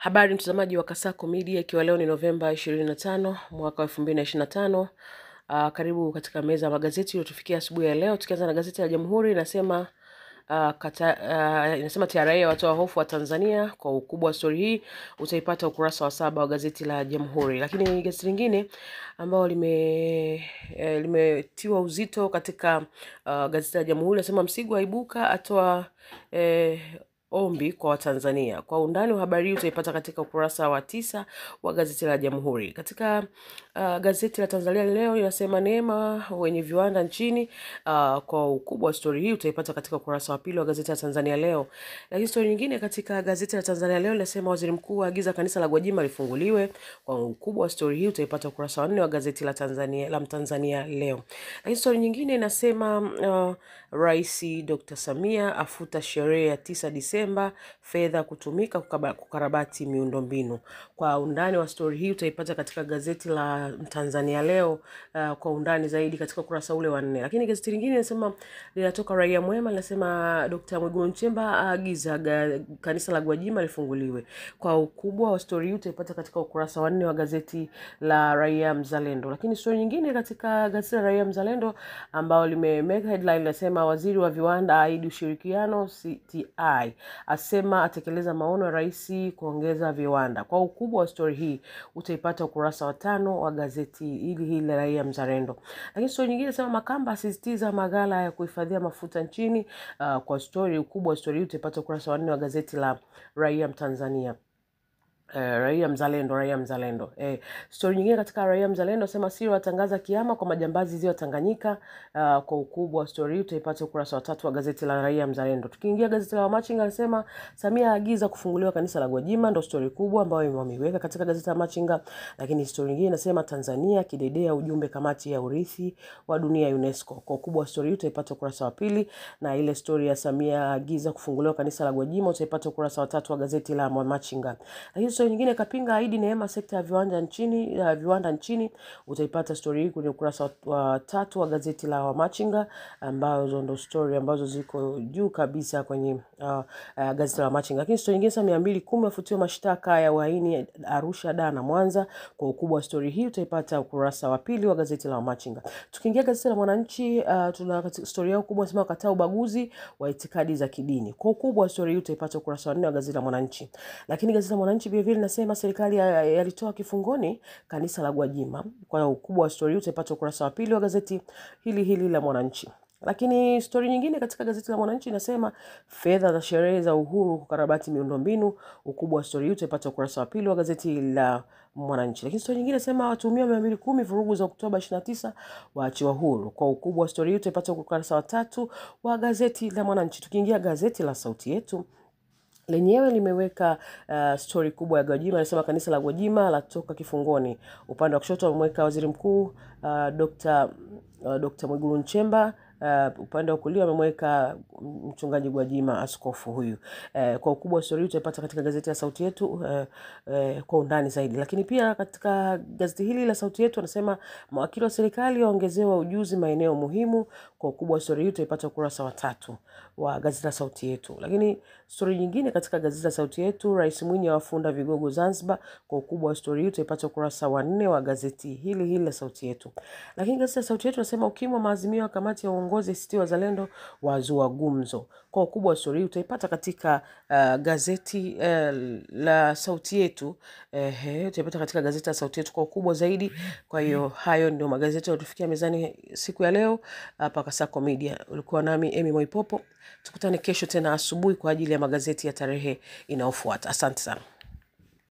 Habari mtazamaji wa Kasako Media, ikiwa leo ni Novemba 25 mwaka 2025. Karibu katika meza ya magazeti iliyotufikia asubuhi ya leo. Tukianza na gazeti la Jamhuri, inasema inasema TRA watoa hofu wa Tanzania. Kwa ukubwa wa story hii utaipata ukurasa wa 7 wa gazeti la Jamhuri. Lakini gazeti lingine ambao limetiwa uzito katika gazeti la Jamhuri, inasema Msigwa aibuka atoa ombi kwa Watanzania. Kwa undani wa habari hii utaipata katika ukurasa wa 9 wa gazeti la Jamhuri. Katika gazeti la Tanzania Leo inasema neema wenye viwanda nchini. Kwa ukubwa wa story hii utaipata katika ukurasa wa 2 wa gazeti la Tanzania Leo. Lakini story nyingine katika gazeti la Tanzania Leo inasema waziri mkuu aagiza kanisa la Gwajima lifunguliwe. Kwa ukubwa wa story hii utaipata ukurasa wa 4 wa gazeti la Tanzania Leo. Lakini story nyingine inasema Rais Dr. Samia afuta sherehe ya 9 Disemba, fedha kutumika kukarabati miundombinu. Kwa undani wa story hii utaipata katika gazeti la Tanzania Leo kwa undani zaidi katika ukurasa ule wa 4. Lakini gazeti lingine linasema linatoka Raia Mwema, linasema Dr. Mwigulu Nchemba aagiza kanisa la Gwajima lifunguliwe. Kwa ukubwa wa story hii utaipata katika ukurasa wa 4 wa gazeti la Raia Mzalendo. Lakini story nyingine katika gazeti la Raia Mzalendo ambao limemeka headline linasema waziri wa viwanda aidi ushirikiano CTI, asema atekeleza maono ya rais kuongeza viwanda. Kwa ukubwa wa story hii utaipata ukurasa wa 5 wa gazeti hili la Raia Mzalendo. Lakini story nyingine inasema Makamba asisitiza maghala ya kuhifadhia mafuta nchini. Kwa story ukubwa wa story hii utaipata ukurasa wa 4 wa gazeti la Raia Tanzania. Raia Mzalendo. Story nyingine katika Raia Mzalendo sema Siro watangaza kiama kwa majambazi ziwa Tanganyika. Kwa ukubwa wa story utaipata ukurasa wa 3 wa gazeti la Raia Mzalendo. Tukiingia gazeti la Machinga nasema Samia aagiza kufunguliwa kanisa la Gwajima, ndo story kubwa ambayo wameiweka katika gazeti la Machinga. Lakini story nyingine inasema Tanzania kidedea ujumbe kamati ya urithi wa dunia UNESCO. Kwa ukubwa wa story utaipata ukurasa wa 2, na ile story ya Samia aagiza kufunguliwa kanisa la Gwajima utaipata ukurasa wa 3 wa gazeti la Machinga. Lakini story nyingine kapinga aidi neema sekta ya viwanda nchini utaipata story hii kwenye ukurasa wa 3 wa gazeti la Machinga, ambazo ndo story ambazo ziko juu kabisa kwenye gazeti la Machinga. Lakini story nyingine sasa 210 afutiwa mashtaka ya uhaini Arusha, Dar na Mwanza. Kwa ukubwa wa story hii utaipata ukurasa wa 2 wa gazeti la Machinga. Tukiingia gazeti la Mwananchi, tuna story yao kubwa inasema kataa ubaguzi wa itikadi za kidini. Kwa ukubwa wa story hii utaipata ukurasa wa 4 wa gazeti la Mwananchi. Lakini gazeti la Mwananchi vile nasema serikali yalitoa kifungoni kanisa la Gwajima. Kwa ukubwa wa story utaipata ukurasa wa 2 wa gazeti hili la Mwananchi. Lakini story nyingine katika gazeti la Mwananchi inasema fedha za sherehe za uhuru kukarabati miundombinu. Ukubwa wa story utaipata ukurasa wa 2 wa gazeti la Mwananchi. Lakini story nyingine inasema watuhumiwa 210 vurugu za Oktoba 29 waachiwa huru. Kwa ukubwa wa story utaipata ukurasa wa 3 wa gazeti la Mwananchi. Tukiingia gazeti la Sauti Yetu, lenyewe limeweka story kubwa ya Gwajima, anasema kanisa la Gwajima latoka kifungoni. Upande wa kushoto wameweka waziri mkuu Dr. Mwigulu Nchemba. Upande wa kulia wameweka mchungaji Gwajima, askofu huyu. Kwa ukubwa wa story utaipata katika gazeti la Sauti Yetu kwa undani zaidi. Lakini pia katika gazeti hili la Sauti Yetu anasema mawakili wa serikali waongezewa ujuzi maeneo muhimu. Kwa ukubwa wa story utaipata ukurasa wa 3 wa gazeti la Sauti Yetu. Lakini story nyingine katika gazeti la Sauti Yetu, Rais Mwinyi awafunda vigogo Zanzibar. Kwa ukubwa wa story utaipata ukurasa wa 4 wa gazeti hili la Sauti Yetu. Lakini gazeti la Sauti Yetu nasema ukimwa maazimio ya kamati ya uongozi ACT Wazalendo wazua gumzo. Kwa ukubwa wa story utaipata katika gazeti la Sauti Yetu. Utaipata katika gazeti la Sauti Yetu kwa ukubwa zaidi. Kwa hiyo hayo ndio magazeti yaliyotufikia mezani siku ya leo hapa Kasako Media. Ulikuwa nami Emi Moipopo. Tukutane kesho tena asubuhi kwa ajili ya magazeti ya tarehe inayofuata. Asante sana.